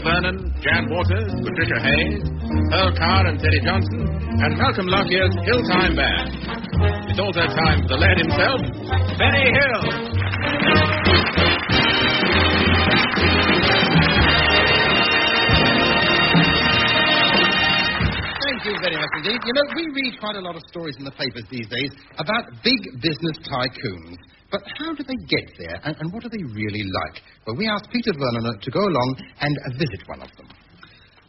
Vernon, Jan Waters, Patricia Hayes, Earl Carr and Teddy Johnson, and Malcolm Lockyer's Hilltime Band. It's also time for the lad himself, Benny Hill. Thank you very much indeed. You know, we read quite a lot of stories in the papers these days about big business tycoons. But how do they get there, and what are they really like? Well, we asked Peter Vernon to go along and visit one of them.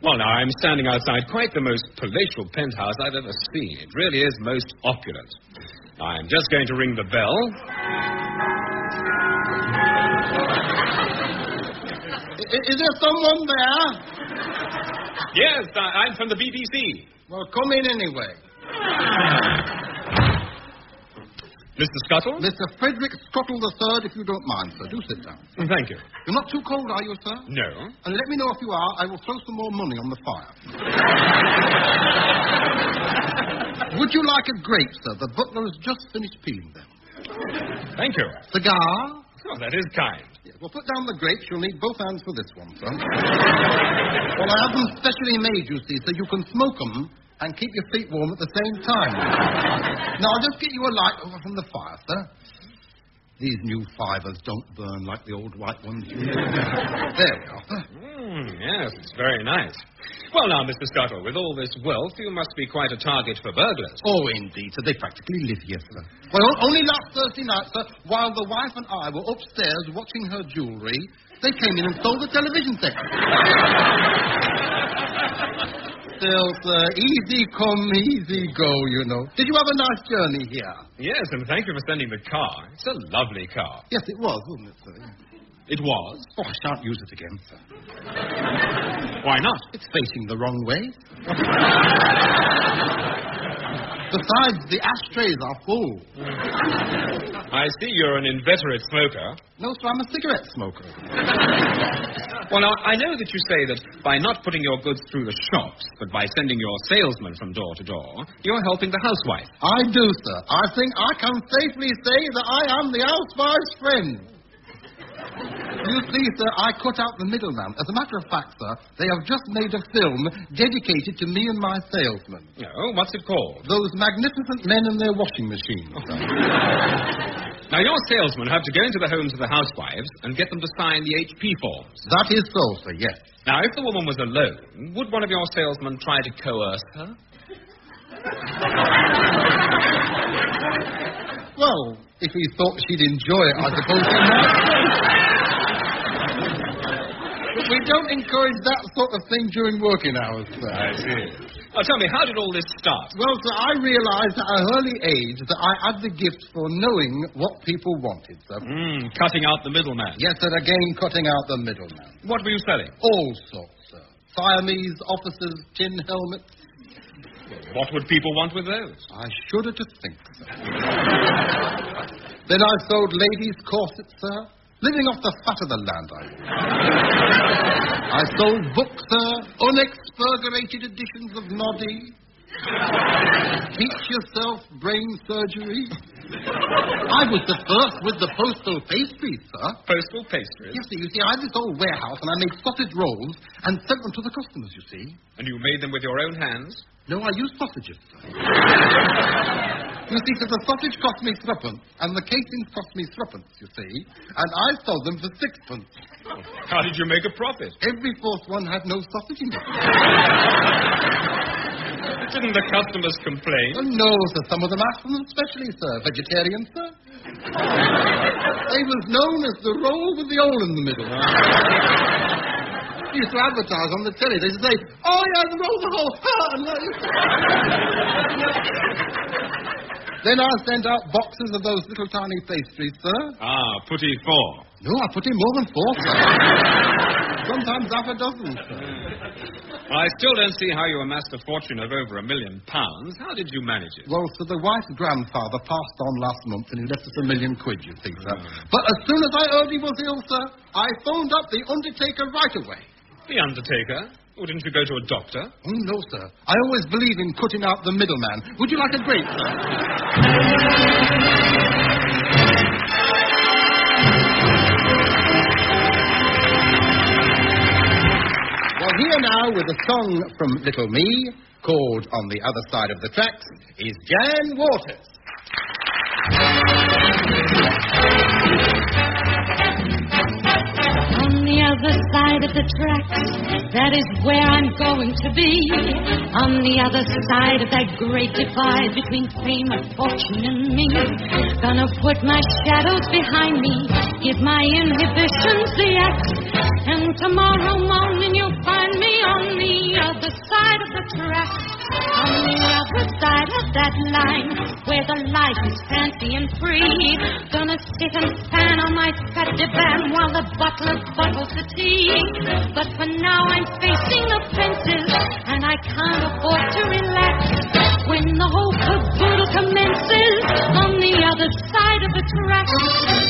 Well, now, I'm standing outside quite the most palatial penthouse I've ever seen. It really is most opulent. I'm just going to ring the bell. Is there someone there? Yes, I'm from the BBC. Well, come in anyway. Mr. Scuttle? Mr. Frederick Scuttle III, if you don't mind, sir. Do sit down. Thank you. You're not too cold, are you, sir? No. And let me know if you are. I will throw some more money on the fire. Would you like a grape, sir? The butler has just finished peeling them. Thank you. Cigar? Oh, that is kind. Yes, well, put down the grapes. You'll need both hands for this one, sir. Well, I have them specially made, you see, so you can smoke them and keep your feet warm at the same time. Now, I'll just get you a light over from the fire, sir. These new fivers don't burn like the old white ones. There we are, sir. Yes, it's very nice. Well, now, Mr. Scuttle, with all this wealth, you must be quite a target for burglars. Oh, indeed, sir. They practically live here, sir. Well, only last Thursday night, sir, while the wife and I were upstairs watching her jewellery, they came in and stole the television set. Still, sir, easy come, easy go, you know. Did you have a nice journey here? Yes, and thank you for sending the car. It's a lovely car. Yes, it was, wasn't it, sir? It was? Oh, I shan't use it again, sir. Why not? It's facing the wrong way. Besides, the ashtrays are full. I see you're an inveterate smoker. No, sir, I'm a cigarette smoker. Well, now, I know that you say that by not putting your goods through the shops, but by sending your salesman from door to door, you're helping the housewife. I do, sir. I think I can safely say that I am the housewife's friend. You see, sir, I cut out the middleman. As a matter of fact, sir, they have just made a film dedicated to me and my salesman. Oh, what's it called? Those magnificent men and their washing machines. Now, your salesmen have to go into the homes of the housewives and get them to sign the HP forms. That is so, sir, yes. Now, if the woman was alone, would one of your salesmen try to coerce her? Well, if he thought she'd enjoy it, I suppose he might. But we don't encourage that sort of thing during working hours, sir. I see. Now, tell me, how did all this start? Well, sir, I realized at an early age that I had the gift for knowing what people wanted, sir. Cutting out the middleman. Yes, sir, again, cutting out the middleman. What were you selling? All sorts, sir. Siamese officers, tin helmets. What would people want with those? I shudder to think, sir. Then I sold ladies' corsets, sir. Living off the fat of the land, I sold books, sir. Unexpurgated editions of Noddy. Teach yourself brain surgery. I was the first with the postal pastries, sir. Postal pastries? Yes, sir. You see, I had this old warehouse, and I made sausage rolls and sent them to the customers, you see. And you made them with your own hands? No, I used sausages, sir. You see, because the sausage cost me threepence, and the casings cost me threepence, you see, and I sold them for sixpence. How did you make a profit? Every fourth one had no sausage in it. Didn't the customers complain? Oh, no, sir. Some of them asked for them specially, sir. Vegetarian, sir. They was known as the roll with the hole in the middle. Used to advertise on the telly. They used to say, oh, yeah, the roll with the hole. Then I sent out boxes of those little tiny pastries, sir. Ah, putty four. No, I put in more than four, sir. Sometimes half a dozen, sir. I still don't see how you amassed a fortune of over £1 million. How did you manage it? Well, sir, the wife's grandfather passed on last month and he left us £1 million, you see, sir. But as soon as I heard he was ill, sir, I phoned up the undertaker right away. The undertaker? Or didn't you go to a doctor? Oh, no, sir. I always believe in cutting out the middleman. Would you like a grape, sir? here now with a song from Little Me, called On the Other Side of the Tracks, is Jan Waters. On the other side of the tracks, that is where I'm going to be. On the other side of that great divide between fame and fortune and me. Gonna put my shadows behind me, give my inhibitions the X. And tomorrow morning you'll find me on the other side of the tracks. On the other side of that line, where the life is fancy and free. Gonna sit and fan on my fat divan while the butler bottles the tea. But for now I'm facing the fences, and I can't afford to relax. When the whole caboodle commences on the other side of the track.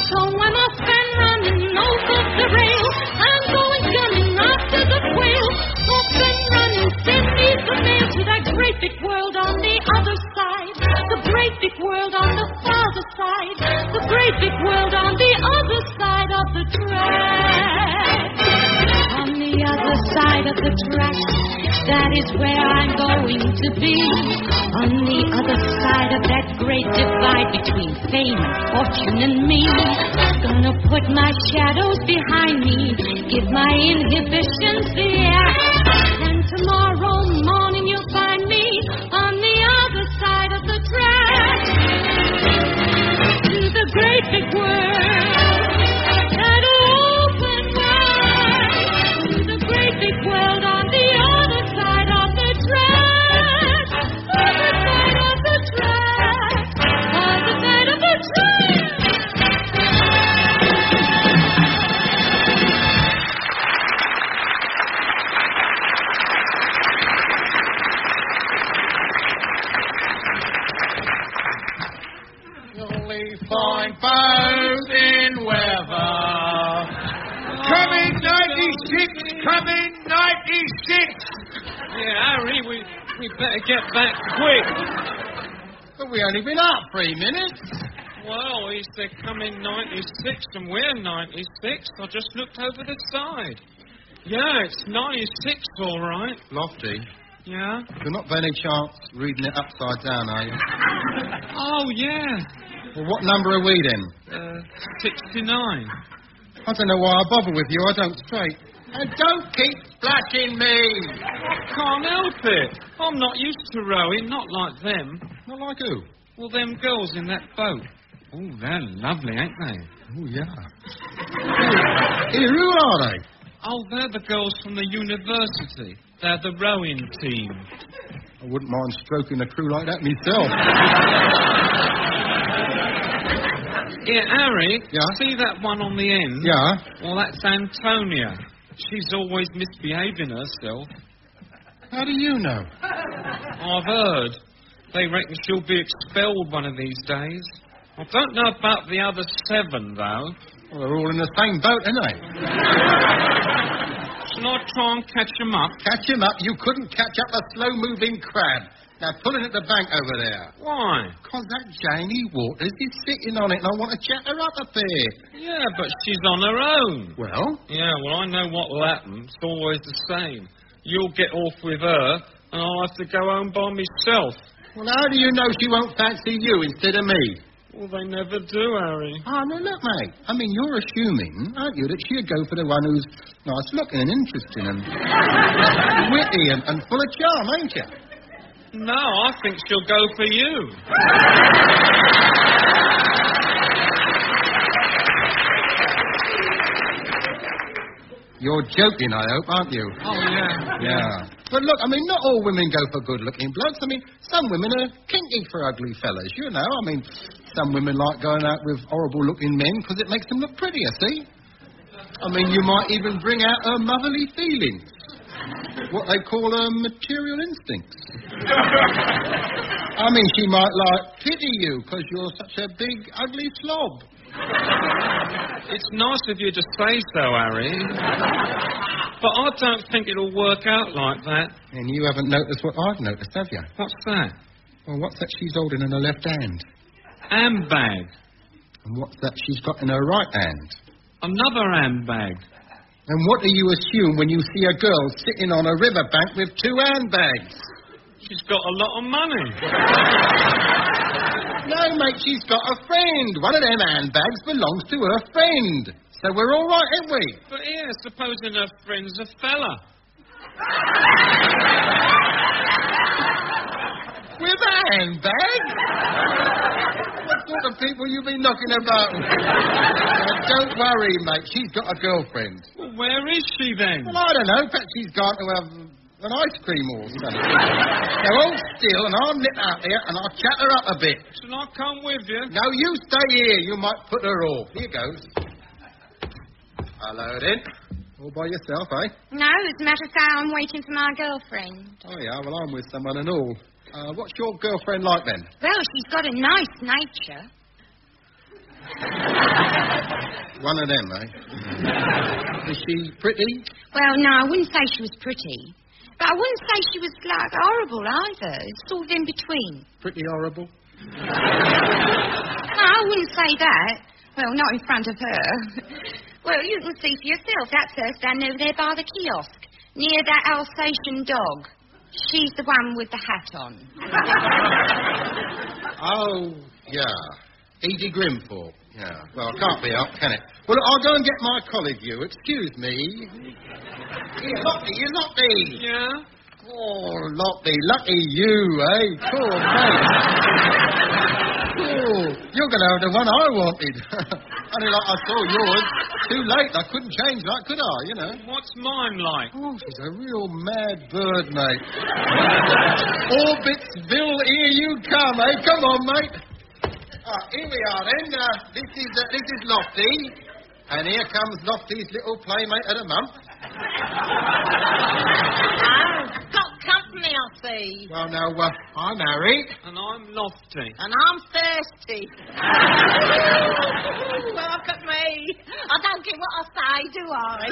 So I'm off and running over the rail. I'm going gunning after the quail. Off and running, send me the mail to that great big world on the other side. The great big world on the farther side. The great big world on the other side of the track. On the other side of the track, that is where I'm going to be. On the other side of that great divide between fame and fortune and me. Gonna put my shadows behind me, give my inhibitions the act. And tomorrow morning you'll find me on the other side of the track. To the great big world that'll open wide. To the great big world on the other side of the track. Other side of the track. Other side of the track. Fine boat in weather. Coming 96, coming 96. Yeah, Harry, we better get back quick. But we only been up 3 minutes. Well, he said coming 96 and we're 96. I just looked over the side. Yeah, it's 96, all right. Lofty, Yeah? you're not by any chance reading it upside down, are you? Oh, yeah. Well, what number are we then? 69. I don't know why I bother with you. I don't straight. And don't keep splashing me. I can't help it. I'm not used to rowing, not like them. Not like who? Well, them girls in that boat. Oh, they're lovely, ain't they? Oh, yeah. Here, who are they? Oh, they're the girls from the university. They're the rowing team. I wouldn't mind stroking a crew like that myself. Yeah, Harry, Yeah? see that one on the end? Yeah? Well, that's Antonia. She's always misbehaving herself. How do you know? I've heard. They reckon she'll be expelled one of these days. I don't know about the other 7, though. Well, they're all in the same boat, aren't they? Shall I try and catch them up? Catch him up. You couldn't catch up a slow-moving crab. Now, pull it at the bank over there. Why? Because that Janie Waters is sitting on it, and I want to chat her up here. Yeah, but she's on her own. Well? Yeah, well, I know what will happen. It's always the same. You'll get off with her, and I'll have to go home by myself. Well, how do you know she won't fancy you instead of me? Well, they never do, Harry. Oh, no, look, mate. I mean, you're assuming, aren't you, that she'd go for the one who's nice-looking and interesting and witty and full of charm, ain't you? No, I think she'll go for you. You're joking, I hope, aren't you? Oh, yeah. Yeah. But look, I mean, not all women go for good-looking blokes. I mean, some women are kinky for ugly fellas, you know. I mean, some women like going out with horrible-looking men because it makes them look prettier, see? I mean, you might even bring out her motherly feelings. What they call her material instincts. I mean, she might, like, pity you because you're such a big, ugly slob. It's nice of you to say so, Harry. But I don't think it'll work out like that. And you haven't noticed what I've noticed, have you? What's that? Well, what's that she's holding in her left hand? Handbag. And what's that she's got in her right hand? Another handbag. And what do you assume when you see a girl sitting on a riverbank with 2 handbags? She's got a lot of money. No, mate, she's got a friend. One of them handbags belongs to her friend. So we're all right, ain't we? But here, supposing her friend's a fella. With a handbag? What sort of people you been knocking about? Now, don't worry, mate. She's got a girlfriend. Well, where is she then? Well, I don't know. Perhaps she's gone to have an ice cream or something. Now, hold still, and I'll nip out there, and I'll chat her up a bit. Shall I come with you? No, you stay here. You might put her off. Here goes. Hello, then. All by yourself, eh? No, as a matter of fact, I'm waiting for my girlfriend. Oh, yeah. Well, I'm with someone and all. What's your girlfriend like, then? Well, she's got a nice nature. One of them, eh? Is she pretty? Well, no, I wouldn't say she was pretty. But I wouldn't say she was, like, horrible either. It's sort of in between. Pretty horrible? No, I wouldn't say that. Well, not in front of her. Well, you can see for yourself. That's her standing over there by the kiosk, near that Alsatian dog. She's the one with the hat on. Oh, yeah. Edie Grimthorpe. Yeah. Well, it can't be up, can it? Well, I'll go and get my colleague, you. Excuse me. Here, Lottie. Yeah? Oh, Lottie, lucky you, eh? Cool, mate. Oh, you're going to have the one I wanted. Only like I saw yours. Too late. I couldn't change that, could I, you know? What's mine like? Oh, she's a real mad bird, mate. Orbitsville, here you come, eh? Come on, mate. Here we are, then. This is Lofty. And here comes Lofty's little playmate of the month. Got company, I see. Well, now, I'm Harry. And I'm Lofty. And I'm thirsty. Well, look at me. I don't get what I say, do I?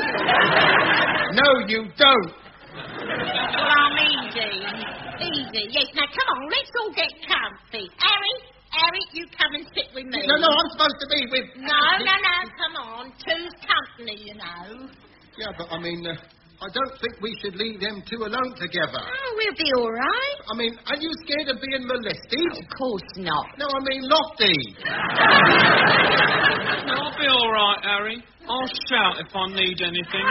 No, you don't. Well, I'm easy. Easy, yes. Now, come on, let's all get comfy. Harry, you come and sit with me. No, I'm supposed to be with... No, come on. Two's company, you know. Yeah, but, I mean, I don't think we should leave them 2 alone together. Oh, we'll be all right. I mean, are you scared of being molested? Of course not. No, I mean Lofty. I'll be all right, Harry. I'll shout if I need anything.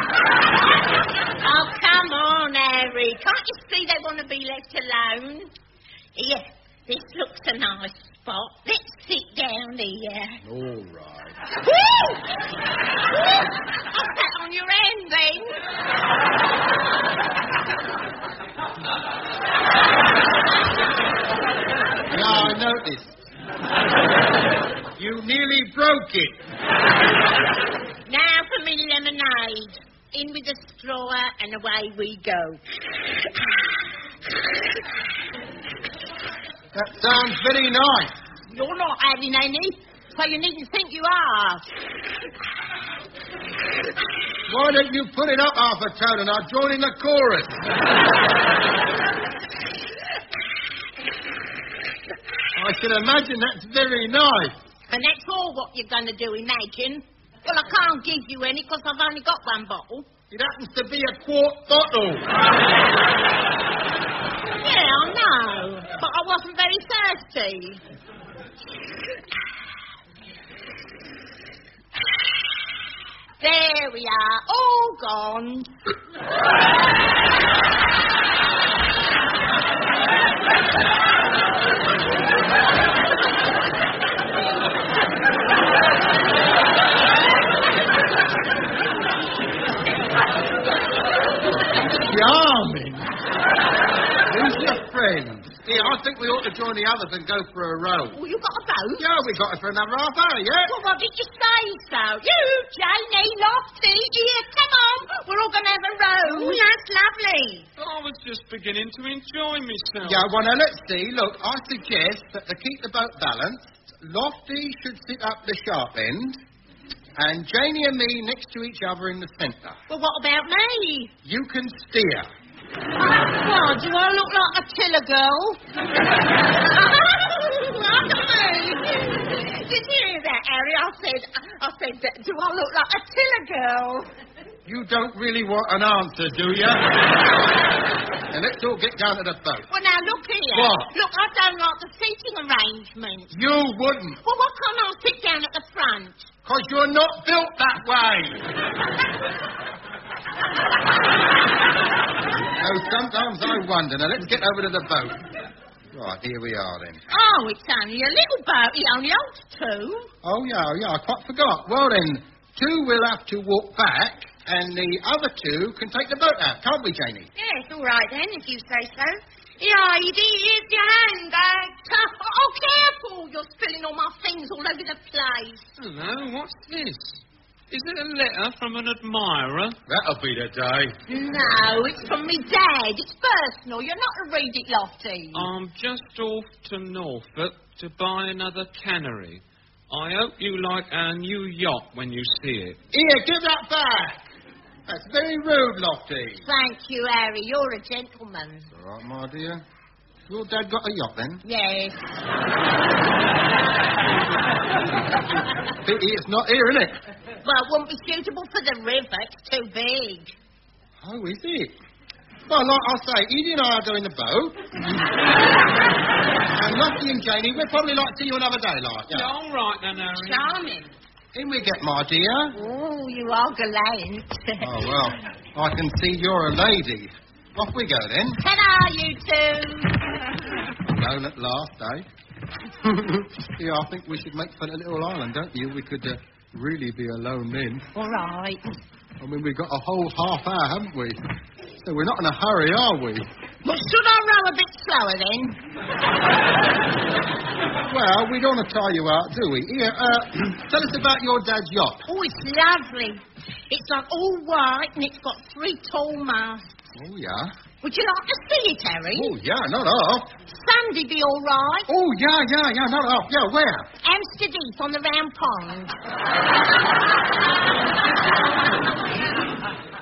Oh, come on, Harry. Can't you see they want to be left alone? Here, this looks a nice spot. Let's sit down here. All right. Woo! I'll sat on your hand then. Yeah, I noticed. You nearly broke it. Now for me lemonade. In with the straw and away we go. That sounds very nice. You're not having any, so you needn't think you are. Why don't you put it up half a tone and I'll join in the chorus? I should imagine that's very nice. And that's all what you're going to do, imagine. Well, I can't give you any because I've only got 1 bottle. It happens to be a quart bottle. Yeah, I know. But I wasn't very thirsty. There we are. All gone. Charming. Who's your friend? Here, I think we ought to join the others and go for a row. Well, you got a boat? Yeah, we got it for another half hour, yeah? Well, why did you say so? You, Janie, Lofty, here, come on. We're all going to have a row. Oh, that's lovely. I was just beginning to enjoy myself. Yeah, well, now, let's see. Look, I suggest that to keep the boat balanced, Lofty should sit up the sharp end, and Janie and me next to each other in the centre. Well, what about me? You can steer. What, do I look like a tiller girl? Did you hear that, Harry? I said, do I look like a tiller girl? You don't really want an answer, do you? And let's all get down to the boat. Well, now, look here. What? Look, I don't like the seating arrangements. You wouldn't. Well, why can't I sit down at the front? Because you're not built that way. Oh, sometimes I wonder. Now, let's get over to the boat. Right, here we are, then. Oh, it's only a little boat. It only holds two. Oh, yeah, I quite forgot. Well, then, two will have to walk back, and the other two can take the boat out, can't we, Janie? Yes, all right then, if you say so. Yeah, here's your handbag. Oh, careful. You're spilling all my things all over the place. Hello, what's this? Is it a letter from an admirer? That'll be the day. No, it's from me dad. It's personal. You're not to read it, Lofty. I'm just off to Norfolk to buy another cannery. I hope you like our new yacht when you see it. Here, give that back. That's very rude, Lofty. Thank you, Harry. You're a gentleman. All right, my dear. Your dad got a yacht, then? Yes. Pity it's not here, isn't it? Well, it wouldn't be suitable for the river. It's too big. Oh, is it? Well, like I say, Edie and I are going the boat. And Lofty and Janie, we'd probably like to see you another day, like. Yeah, all right then, Harry. Charming. In we get, my dear. Oh, you are gallant. Oh, well, I can see you're a lady. Off we go, then. Ta-da, you two. Alone at last, eh? Yeah, I think we should make for the little island, don't you? We could really be alone then. All right. I mean, we've got a whole half hour, haven't we? So we're not in a hurry, are we? Well, should I row a bit slower, then? Well, we don't want to tie you out, do we? Here, tell us about your dad's yacht. Oh, it's lovely. It's like all white and it's got 3 tall masts. Oh, yeah? Would you like to see it, Harry? Oh, yeah, not off. Sandy be all right. Oh, yeah, not off. Yeah, where? Amsterdam on the round pond.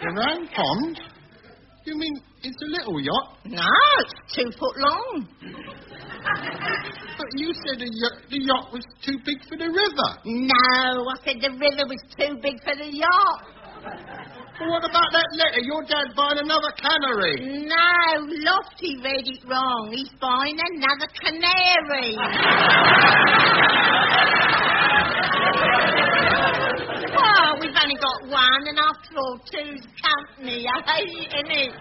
The round pond? You mean it's a little yacht? No, it's 2 foot long. But you said the yacht was too big for the river. No, I said the river was too big for the yacht. Well, what about that letter? Your dad buying another cannery. No, Lofty read it wrong. He's buying another canary. Well, we've only got one, and after all, two's company, isn't it?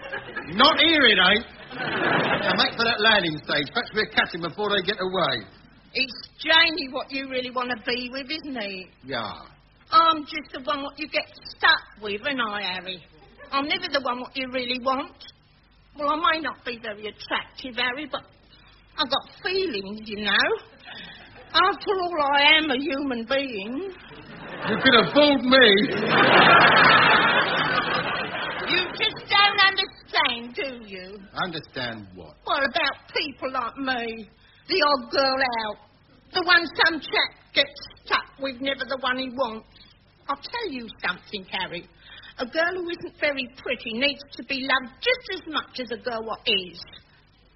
Not here, it ain't. Now, make for that landing stage. Perhaps we'll catch him before they get away. It's Janie what you really want to be with, isn't it? Yeah. I'm just the one what you get stuck with, ain't I, Harry? I'm never the one what you really want. Well, I may not be very attractive, Harry, but I've got feelings, you know. After all, I am a human being. You could have fooled me. You just don't understand, do you? Understand what? Well, about people like me. The odd girl out. The one some chap gets stuck with, never the one he wants. I'll tell you something, Harry. A girl who isn't very pretty needs to be loved just as much as a girl what is.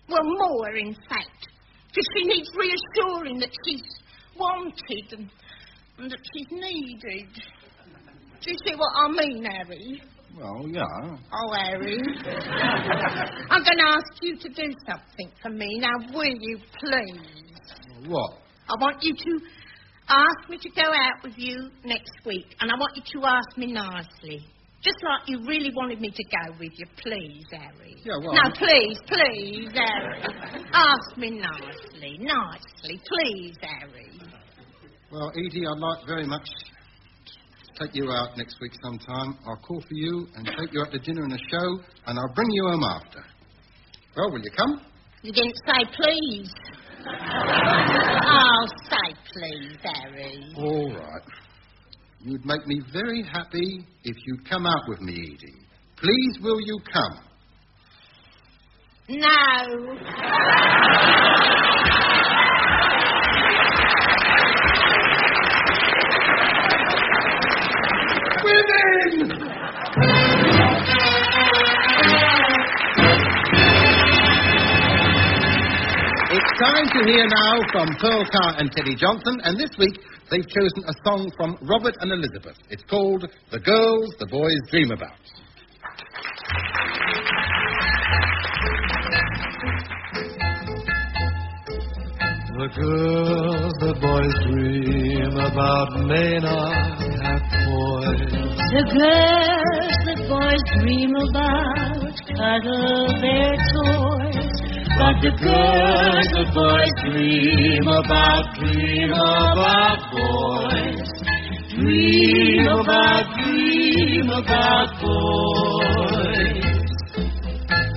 Well, more, in fact. Because she needs reassuring that she's wanted and that she's needed. Do you see what I mean, Harry? Well, yeah. Oh, Harry. I'm going to ask you to do something for me. Now, will you, please? What? I want you to ask me to go out with you next week, and I want you to ask me nicely. Just like you really wanted me to go with you, please, Harry. Yeah, well... No, please, Harry. Ask me nicely, please, Harry. Well, Edie, I'd like very much to take you out next week sometime. I'll call for you and take you out to dinner and a show, and I'll bring you home after. Well, will you come? You didn't say please. I'll say please, Harry. All right. You'd make me very happy if you'd come out with me, Edie. Please, will you come? No. Women! It's Time to hear now from Pearl Carr and Teddy Johnson, and this week they've chosen a song from Robert and Elizabeth. It's called The Girls the Boys Dream About. The girls the boys dream about may not have toys. The girls the boys dream about cuddle their toys. But the girls the boys dream about boys. Dream about boys.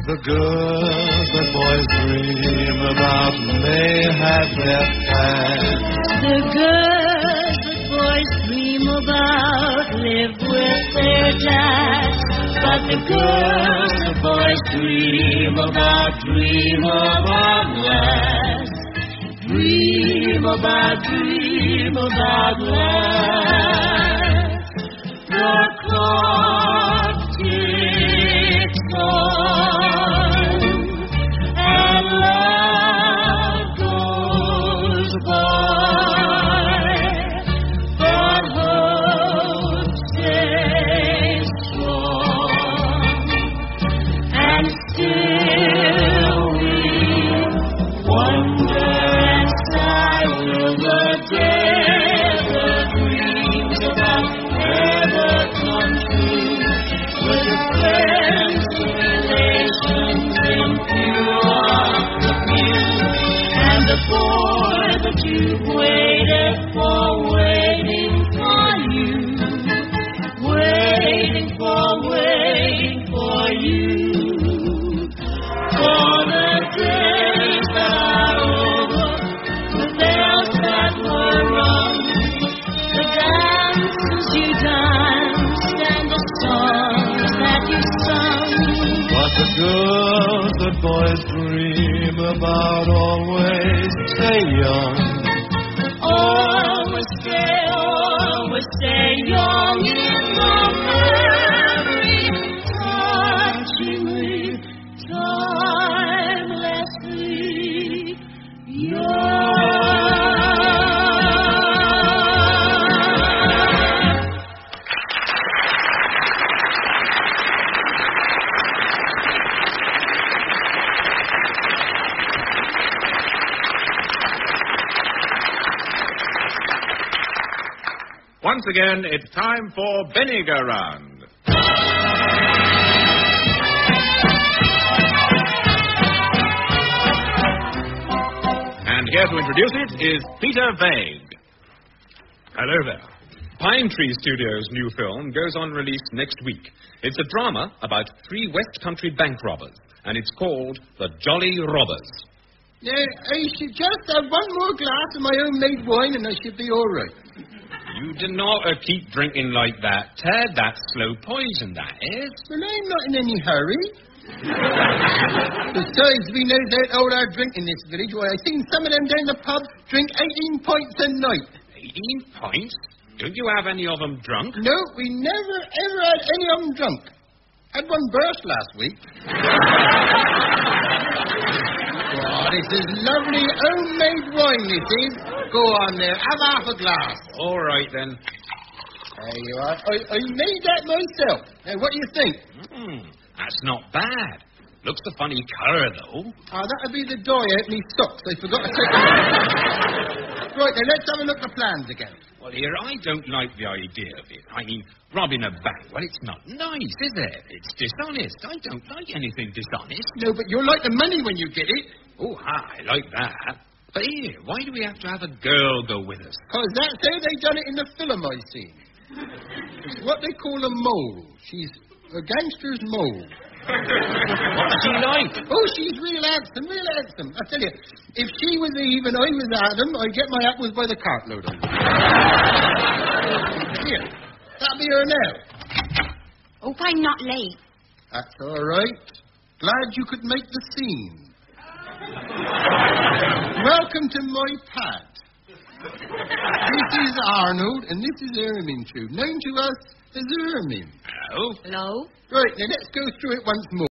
The girls the boys dream about may have their plans. The girls the boys dream about live with their dads. But the girls the boys dream about lads. Dream about lads. The clock ticks on and love goes by, but hope stays strong, and still we wonder and sigh, will the day the dreams about ever come true? Will the friends, the relations impure the few, and the boy that you've waited for, waiting for you, waiting for you, for the days that are over, the bells that were rung, the dances you danced, and the songs that you sung. But the girls the boys dream about always stay young. Always stay young in the memory, touchingly, timelessly young. Once again, it's time for Vinegar Round. And here to introduce it is Peter Vague. Hello there. Pine Tree Studios' new film goes on release next week. It's a drama about 3 West Country bank robbers, and it's called The Jolly Robbers. Yeah, I should just have one more glass of my own made wine and I should be all right. You do not keep drinking like that, Ted. That's slow poison, that is. Well, I'm not in any hurry. Besides, we know that all our drink in this village. Why, I've seen some of them down the pub drink 18 pints a night. 18 pints? Don't you have any of them drunk? No, we never, ever had any of them drunk. Had one burst last week. Oh, this is lovely homemade wine, this is. Go on there, have half a glass. All right, then. There you are. I made that myself. Now, what do you think? That's not bad. Looks a funny colour, though. That would be the dye out in his socks. I forgot to take them out. Right, then, let's have a look at the plans again. Well, here, I don't like the idea of it. I mean, robbing a bank, well, it's not nice, is it? It's dishonest. I don't like anything dishonest. No, but you'll like the money when you get it. Oh, I like that. But here, why do we have to have a girl go with us? Because that's how they done it in the film I seen. It's what they call a mole. She's a gangster's mole. What's she like? Oh, she's real handsome, real handsome. I tell you, if she was Eve and I was Adam, I'd get my apples by the cartload on. Here, that'll be her now. Hope I'm not late. That's all right. Glad you could make the scene. Welcome to my pad. This is Arnold, and this is Ermine, known to us as Ermine. Hello? Hello? Right, now let's go through it once more.